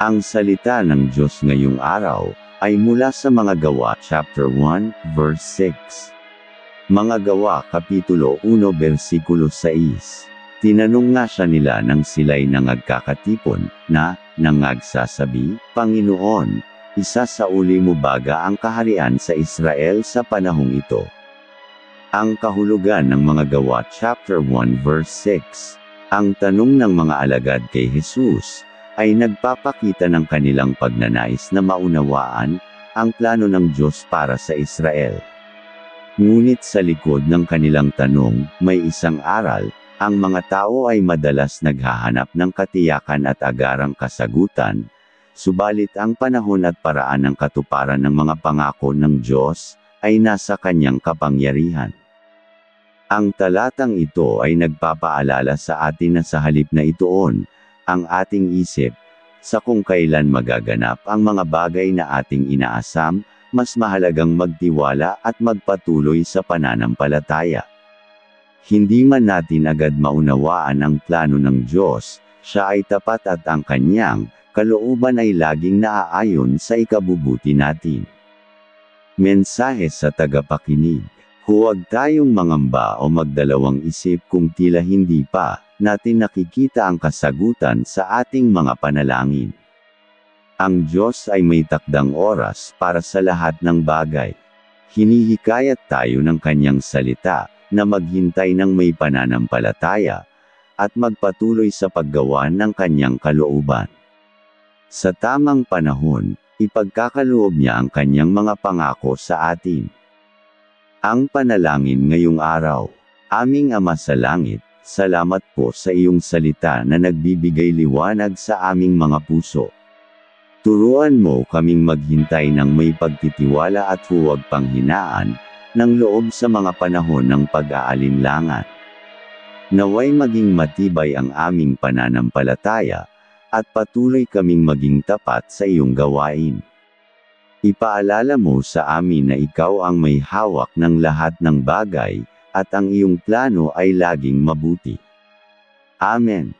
Ang salita ng Diyos ngayong araw ay mula sa Mga Gawa chapter 1, verse 6. Mga Gawa kapitulo 1 bersikulo 6. Tinanong nga siya nila nang sila'y nangagkakatipon, na nangagsasabi, Panginoon, isasauli mo baga ang kaharian sa Israel sa panahong ito? Ang kahulugan ng Mga Gawa chapter 1 verse 6. Ang tanong ng mga alagad kay Jesus ay nagpapakita ng kanilang pagnanais na maunawaan ang plano ng Diyos para sa Israel. Ngunit sa likod ng kanilang tanong, may isang aral. Ang mga tao ay madalas naghahanap ng katiyakan at agarang kasagutan, subalit ang panahon at paraan ng katuparan ng mga pangako ng Diyos ay nasa kanyang kapangyarihan. Ang talatang ito ay nagpapaalala sa atin na sa halip na ituon ang ating isip sa kung kailan magaganap ang mga bagay na ating inaasam, mas mahalagang magtiwala at magpatuloy sa pananampalataya. Hindi man natin agad maunawaan ang plano ng Diyos, siya ay tapat at ang kanyang kalooban ay laging naaayon sa ikabubuti natin. Mensahe sa tagapakinig. Huwag tayong mangamba o magdalawang isip kung tila hindi pa natin nakikita ang kasagutan sa ating mga panalangin. Ang Diyos ay may takdang oras para sa lahat ng bagay. Hinihikayat tayo ng kanyang salita na maghintay ng may pananampalataya at magpatuloy sa paggawa ng kanyang kalooban. Sa tamang panahon, ipagkakaloob niya ang kanyang mga pangako sa atin. Ang panalangin ngayong araw. Aming Ama sa Langit, salamat po sa iyong salita na nagbibigay liwanag sa aming mga puso. Turuan mo kaming maghintay ng may pagtitiwala at huwag panghinaan ng loob sa mga panahon ng pag-aalinlangan. Naway maging matibay ang aming pananampalataya, at patuloy kaming maging tapat sa iyong gawain. Ipaalala mo sa amin na ikaw ang may hawak ng lahat ng bagay, at ang iyong plano ay laging mabuti. Amen.